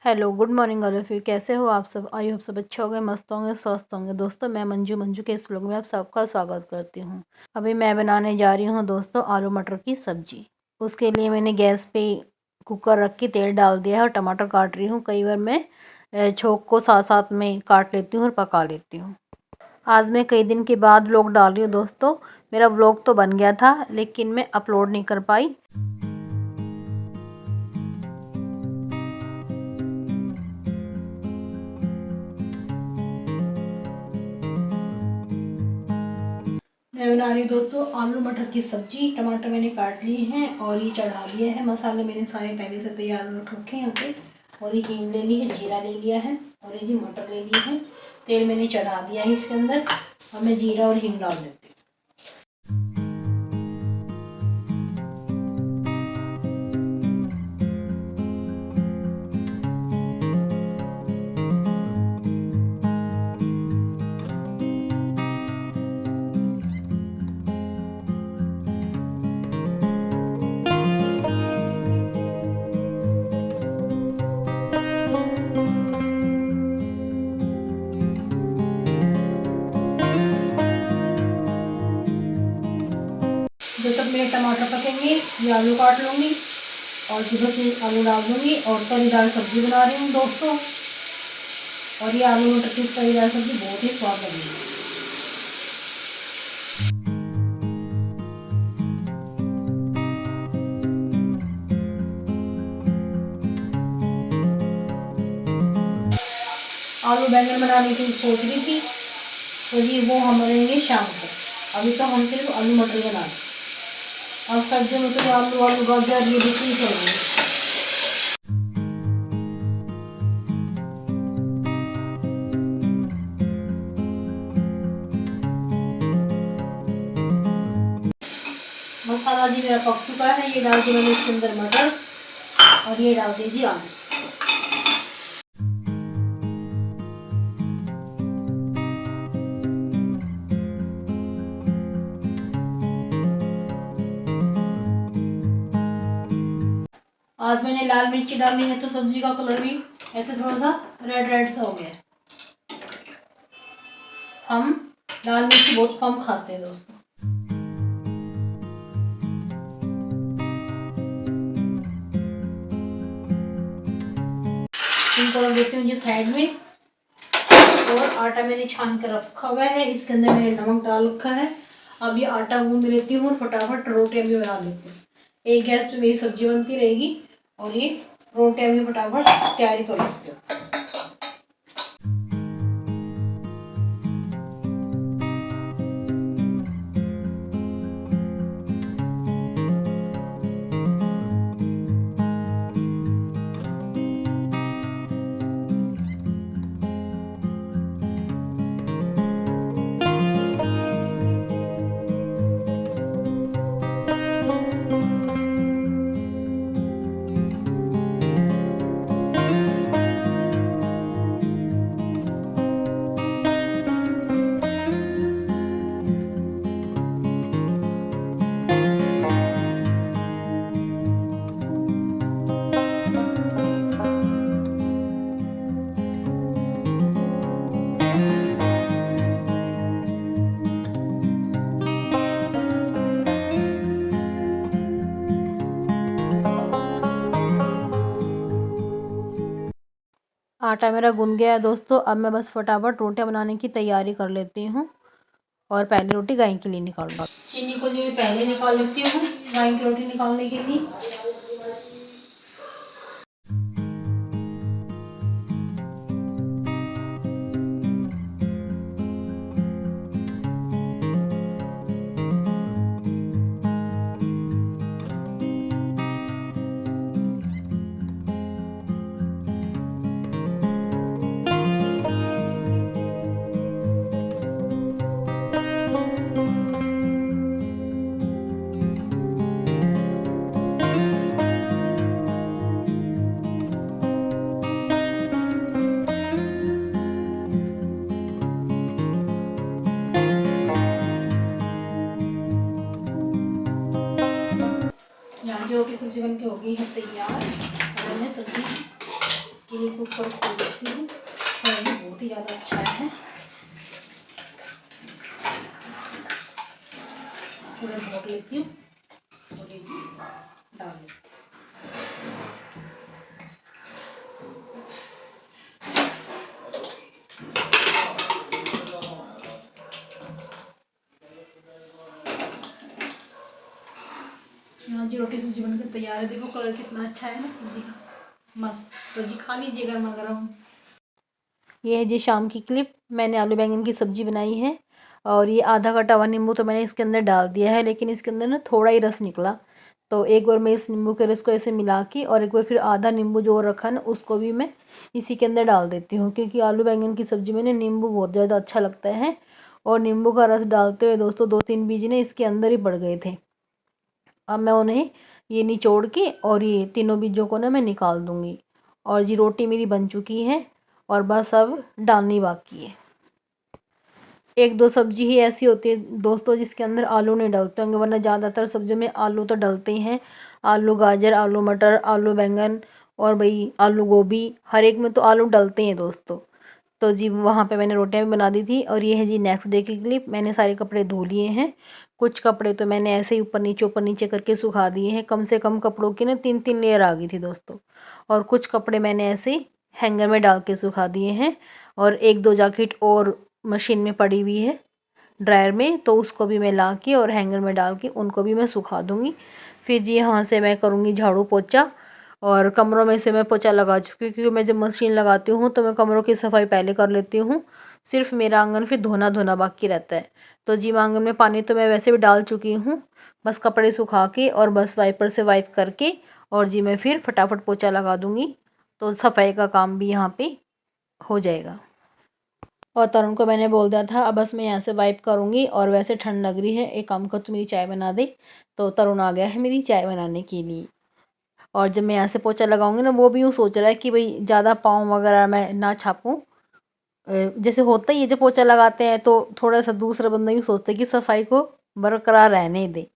Hello, good morning all of you. कैसे हो आप सब? आई होप सब अच्छे होंगे, मस्त होंगे, स्वस्थ होंगे। दोस्तों, मैं मंजू के इस व्लॉग में आप सबका स्वागत करती हूँ। अभी मैं बनाने जा रही हूँ दोस्तों आलू मटर की सब्जी। उसके लिए मैंने गैस पे कुकर रख के तेल डाल दिया है और टमाटर काट रही हूँ। कई बार मैं छोंक को साथ साथ में काट लेती हूँ और पका लेती हूँ। आज मैं कई दिन के बाद व्लॉग डाल रही हूँ दोस्तों। मेरा व्लॉग तो बन गया था लेकिन मैं अपलोड नहीं कर पाई। मैं बना रही हूँ दोस्तों आलू मटर की सब्जी। टमाटर मैंने काट लिए हैं और ये चढ़ा दिया है। मसाले मैंने सारे पहले से तैयार रख रखे हैं यहाँ पे। और ये हींग ले ली है, जीरा ले लिया है और ये जी मटर ले लिए हैं। तेल मैंने चढ़ा दिया है इसके अंदर। अब मैं जीरा और हींग डाल देती हूँ। जब तक मेरे टमाटर पकेंगे ये आलू काट लूँगी और बस आलू डाल दूँगी। और तरी दाल सब्जी बना रही हूँ दोस्तों। और ये आलू मटर की तरी दाल सब्जी बहुत ही स्वाद लगेगी। आलू बैंगन बनाने की सोच रही थी तो जी वो हम बनाएंगे शाम को। अभी तो हम सिर्फ आलू मटर बना रहे। और सब्जियों में तो आलू आलू गाजर ये बिल्कुल चाहिए। मसाला जी मेरा पक चुका है। ये डाल के मैंने इसके अंदर मटर और ये डाल दीजिए आलू। आज मैंने लाल मिर्ची डाली है तो सब्जी का कलर भी ऐसे थोड़ा सा रेड रेड सा हो गया है। हम लाल मिर्ची बहुत कम खाते हैं दोस्तों। इनको रख देती हूँ जी साइड में। और आटा मैंने छान कर रखा हुआ है। इसके अंदर मैंने नमक डाल रखा है। अब ये आटा गूंद लेती हूँ और फटाफट रोटियां भी बना लेती हूँ। एक गैस पे मेरी सब्जी बनती रहेगी और ये रोटियां भी फटाफट तैयारी कर लेती हूँ। आटा मेरा गूंद गया है दोस्तों। अब मैं बस फटाफट रोटियां बनाने की तैयारी कर लेती हूँ। और पहली रोटी गाय के लिए निकाल दूँ। चीनी को जी मैं पहले निकाल लेती हूँ गाय की रोटी निकालने के लिए। यहाँ की रोटी सब्जी बन के हो गई है तैयार। और मैं सब्जी के लिए कुकर खोल देती हूँ और ये बहुत ही ज़्यादा अच्छा है। पूरा घोट लेती हूँ और ये जी डाल लेती हूँ। यहाँ जी रोटी सब्जी बनकर तैयार है। देखो कलर कितना अच्छा है ना सब्जी का, मस्त। तो जी खा लीजिए गर्मा गर्म। ये है जी शाम की क्लिप। मैंने आलू बैंगन की सब्जी बनाई है और ये आधा कटा हुआ नींबू तो मैंने इसके अंदर डाल दिया है, लेकिन इसके अंदर ना थोड़ा ही रस निकला। तो एक बार मैं इस नींबू के रस को ऐसे मिला के और एक बार फिर आधा नींबू जो रखा ना उसको भी मैं इसी के अंदर डाल देती हूँ, क्योंकि आलू बैंगन की सब्जी में ना नींबू बहुत ज़्यादा अच्छा लगता है। और नींबू का रस डालते हुए दोस्तों 2-3 बीज ने इसके अंदर ही पड़ गए थे। अब मैं उन्हें ये निचोड़ के और ये तीनों बीजों को ना मैं निकाल दूंगी। और जी रोटी मेरी बन चुकी है और बस अब डालनी बाकी है। एक दो सब्जी ही ऐसी होती है दोस्तों जिसके अंदर आलू नहीं डलते होंगे, वरना ज़्यादातर सब्जियों में आलू तो डलते ही हैं। आलू गाजर, आलू मटर, आलू बैंगन और भाई आलू गोभी, हर एक में तो आलू डलते हैं दोस्तों। तो जी वहाँ पे मैंने रोटियां भी बना दी थी। और ये है जी नेक्स्ट डे की क्लिप। मैंने सारे कपड़े धो लिए हैं। कुछ कपड़े तो मैंने ऐसे ही ऊपर नीचे करके सुखा दिए हैं। कम से कम कपड़ों की ना 3-3 लेयर आ गई थी दोस्तों। और कुछ कपड़े मैंने ऐसे ही हैंगर में डाल के सुखा दिए हैं। और एक दो जैकेट और मशीन में पड़ी हुई है ड्रायर में, तो उसको भी मैं ला के और हैंगर में डाल के उनको भी मैं सुखा दूँगी। फिर जी यहाँ से मैं करूँगी झाड़ू पोछा। और कमरों में से मैं पोछा लगा चुकी हूँ, क्योंकि मैं जब मशीन लगाती हूँ तो मैं कमरों की सफाई पहले कर लेती हूँ। सिर्फ मेरा आंगन फिर धोना धोना बाकी रहता है। तो जी आंगन में पानी तो मैं वैसे भी डाल चुकी हूँ, बस कपड़े सुखा के और बस वाइपर से वाइप करके और जी मैं फिर फटाफट पोछा लगा दूँगी। तो सफाई का काम भी यहाँ पे हो जाएगा। और तरुण को मैंने बोल दिया था अब बस मैं यहाँ से वाइप करूँगी। और वैसे ठंड लग रही है, एक काम कर तू मेरी चाय बना दे। तो तरुण आ गया है मेरी चाय बनाने के लिए। और जब मैं यहाँ से पोछा लगाऊंगी ना, वो भी यूँ सोच रहा है कि भाई ज़्यादा पाँव वगैरह मैं ना छापूं। जैसे होता ही है जब पोछा लगाते हैं तो थोड़ा सा दूसरा बंदा यूँ सोचता है कि सफाई को बरकरार रहने दे।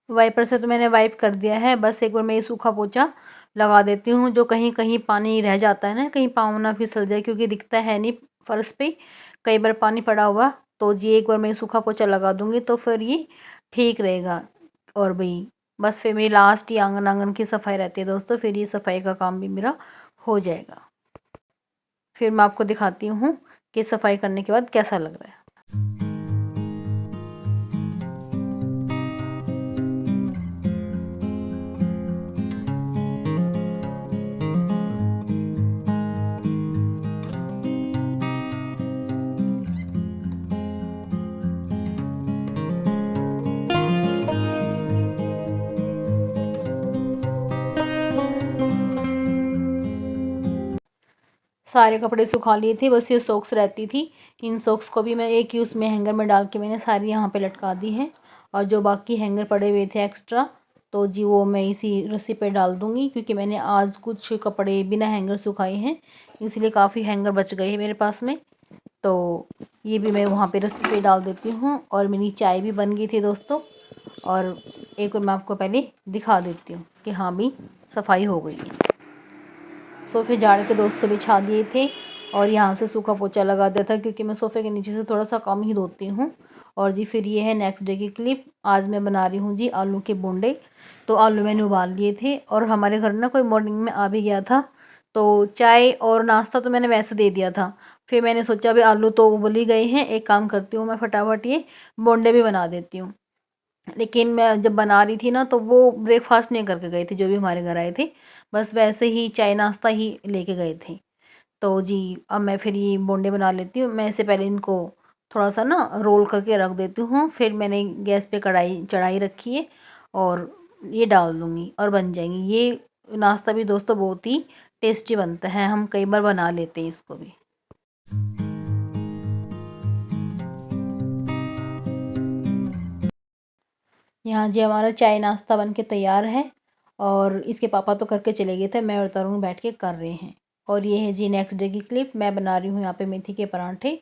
वाइपर से तो मैंने वाइप कर दिया है। बस एक बार मैं ये सूखा पोछा लगा देती हूँ। जो कहीं कहीं पानी रह जाता है ना, कहीं पाँव ना फिसल जाए, क्योंकि दिखता है नहीं फर्श पे कई बार पानी पड़ा हुआ। तो जी एक बार मैं सूखा पोछा लगा दूँगी तो फिर ये ठीक रहेगा। और भाई बस फिर मेरी लास्ट ही आंगन आंगन की सफाई रहती है दोस्तों। फिर ये सफाई का काम भी मेरा हो जाएगा। फिर मैं आपको दिखाती हूँ कि सफाई करने के बाद कैसा लग रहा है। सारे कपड़े सुखा लिए थे, बस ये सॉक्स रहती थी। इन सॉक्स को भी मैं एक ही उसमें हैंगर में डाल के मैंने सारी यहाँ पे लटका दी है। और जो बाकी हैंगर पड़े हुए थे एक्स्ट्रा, तो जी वो मैं इसी रस्सी पे डाल दूँगी, क्योंकि मैंने आज कुछ कपड़े बिना हैंगर सुखाए हैं, इसलिए काफ़ी हैंगर बच गए हैं मेरे पास में। तो ये भी मैं वहाँ पे रस्सी पे डाल देती हूँ। और मेरी चाय भी बन गई थी दोस्तों। और एक और मैं आपको पहले दिखा देती हूँ कि हाँ भी सफाई हो गई है। सोफ़े झाड़ के दोस्तों बिछा दिए थे और यहाँ से सूखा पोछा लगा दिया था, क्योंकि मैं सोफ़े के नीचे से थोड़ा सा कम ही धोती हूँ। और जी फिर ये है नेक्स्ट डे की क्लिप। आज मैं बना रही हूँ जी आलू के बोंडे। तो आलू मैंने उबाल लिए थे और हमारे घर ना कोई मॉर्निंग में आ भी गया था, तो चाय और नाश्ता तो मैंने वैसे दे दिया था। फिर मैंने सोचा अभी आलू तो उबल ही गए हैं, एक काम करती हूँ मैं फटाफट ये बोंडे भी बना देती हूँ। लेकिन मैं जब बना रही थी ना, तो वो ब्रेकफास्ट नहीं करके गए थे जो भी हमारे घर आए थे, बस वैसे ही चाय नाश्ता ही लेके गए थे। तो जी अब मैं फिर ये बोंडे बना लेती हूँ। मैं इससे पहले इनको थोड़ा सा ना रोल करके रख देती हूँ, फिर मैंने गैस पे कढ़ाई चढ़ाई रखी है और ये डाल दूँगी और बन जाएंगी। ये नाश्ता भी दोस्तों बहुत ही टेस्टी बनता है, हम कई बार बना लेते हैं इसको भी। यहाँ जी हमारा चाय नाश्ता बन के तैयार है और इसके पापा तो करके चले गए थे, मैं और तरुण बैठ के कर रहे हैं। और ये है जी नेक्स्ट डे की क्लिप। मैं बना रही हूँ यहाँ पे मेथी के परांठे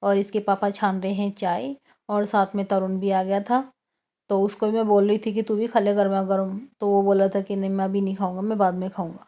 और इसके पापा छान रहे हैं चाय, और साथ में तरुण भी आ गया था। तो उसको भी मैं बोल रही थी कि तू भी खा ले गर्मा गर्म, तो वो बोला था कि नहीं मैं अभी नहीं खाऊंगा, मैं बाद में खाऊंगा।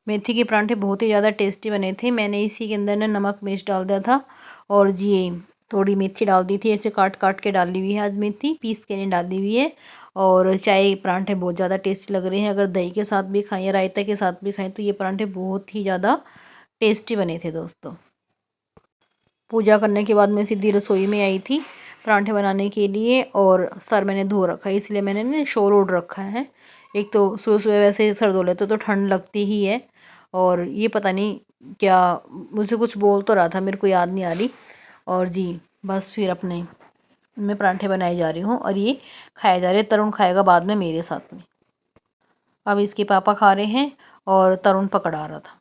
मेथी के परांठे बहुत ही ज़्यादा टेस्टी बने थे। मैंने इसी के अंदर ना नमक मिर्च डाल दिया था और जी थोड़ी मेथी डाल दी थी, ऐसे काट काट के डाली हुई है आज मेथी, पीस के नहीं डाली हुई है। और चाय परांठे बहुत ज़्यादा टेस्टी लग रहे हैं, अगर दही के साथ भी खाएं या रायता के साथ भी खाएं तो ये परांठे बहुत ही ज़्यादा टेस्टी बने थे दोस्तों। पूजा करने के बाद मैं सीधी रसोई में आई थी परांठे बनाने के लिए, और सर मैंने धो रखा है, इसलिए मैंने ना शोर ओढ़ रखा है। एक तो सुबह सुबह वैसे सर धो लेते तो ठंड लगती ही है, और ये पता नहीं क्या मुझे कुछ बोल तो रहा था, मेरे को याद नहीं आ रही। और जी बस फिर अपने मैं परांठे बनाए जा रही हूँ और ये खाए जा रहे हैं। तरुण खाएगा बाद में मेरे साथ में। अब इसके पापा खा रहे हैं और तरुण पकड़ा रहा था।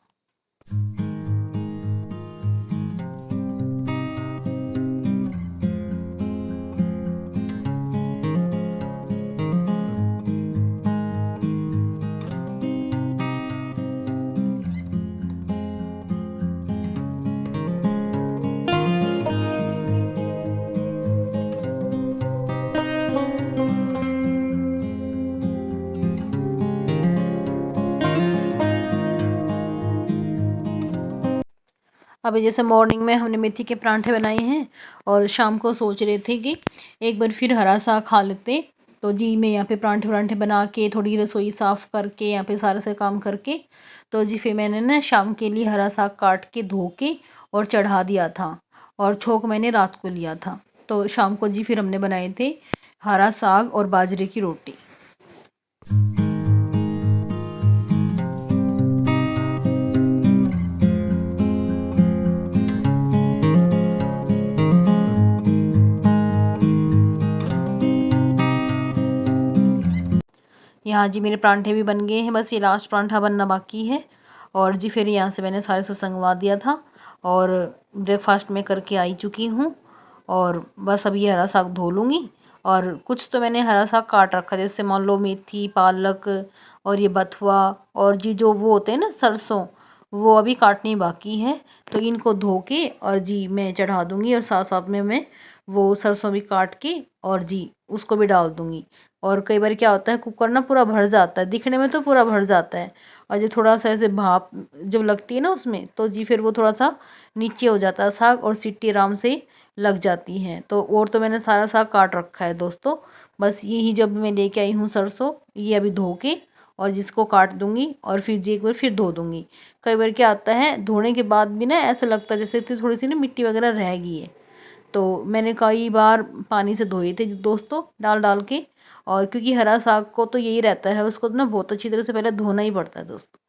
अभी जैसे मॉर्निंग में हमने मेथी के परांठे बनाए हैं और शाम को सोच रहे थे कि एक बार फिर हरा साग खा लेते। तो जी मैं यहाँ पे परांठे परांठे बना के थोड़ी रसोई साफ़ करके यहाँ पे सारा से काम करके, तो जी फिर मैंने ना शाम के लिए हरा साग काट के धो के और चढ़ा दिया था, और छोंक मैंने रात को लिया था। तो शाम को जी फिर हमने बनाए थे हरा साग और बाजरे की रोटी। यहाँ जी मेरे परांठे भी बन गए हैं, बस ये लास्ट परांठा बनना बाकी है। और जी फिर यहाँ से मैंने सारे से संगवा दिया था और ब्रेकफास्ट में करके आई चुकी हूँ। और बस अब ये हरा साग धो लूँगी, और कुछ तो मैंने हरा साग काट रखा है, जैसे मान लो मेथी पालक और ये बथुआ, और जी जो वो होते हैं ना सरसों, वो अभी काटनी बाकी है। तो इनको धो के और जी मैं चढ़ा दूँगी, और साथ साथ में मैं वो सरसों भी काट के और जी उसको भी डाल दूँगी। और कई बार क्या होता है कुकर ना पूरा भर जाता है, दिखने में तो पूरा भर जाता है और जब थोड़ा सा ऐसे भाप जब लगती है ना उसमें तो जी फिर वो थोड़ा सा नीचे हो जाता है साग और सीटी आराम से लग जाती हैं। तो और तो मैंने सारा साग काट रखा है दोस्तों, बस यही जब मैं लेके आई हूँ सरसों ये अभी धो के और जिसको काट दूंगी और फिर जी एक बार फिर धो दूंगी। कई बार क्या होता है धोने के बाद भी ना ऐसा लगता है जैसे थोड़ी सी ना मिट्टी वगैरह रह गई है। तो मैंने कई बार पानी से धोए थे दोस्तों डाल डाल के, और क्योंकि हरा साग को तो यही रहता है उसको ना बहुत अच्छी तरह से पहले धोना ही पड़ता है दोस्तों।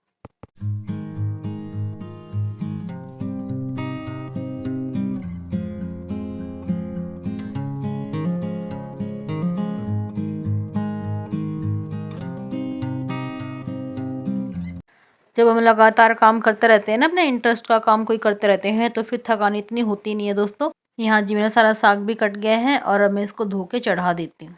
जब हम लगातार काम करते रहते हैं ना अपने इंटरेस्ट का काम कोई करते रहते हैं तो फिर थकान इतनी होती नहीं है दोस्तों। यहाँ जी मेरा सारा साग भी कट गया है और अब मैं इसको धो के चढ़ा देती हूँ।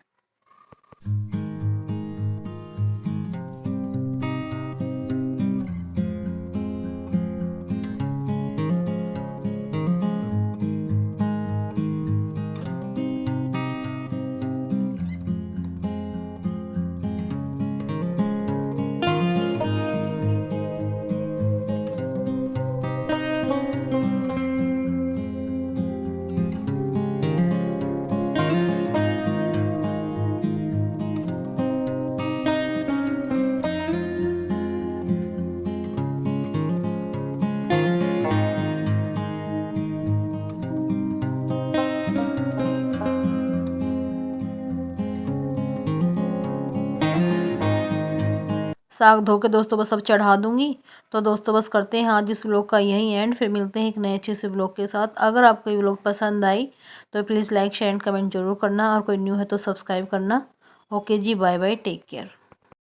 साग धो के दोस्तों बस अब चढ़ा दूंगी। तो दोस्तों बस करते हैं आज इस व्लॉग का यही एंड, फिर मिलते हैं एक नए अच्छे से व्लॉग के साथ। अगर आपको ये व्लॉग पसंद आई तो please like share and comment जरूर करना और कोई न्यू है तो सब्सक्राइब करना। ओके जी, बाय बाय, टेक केयर।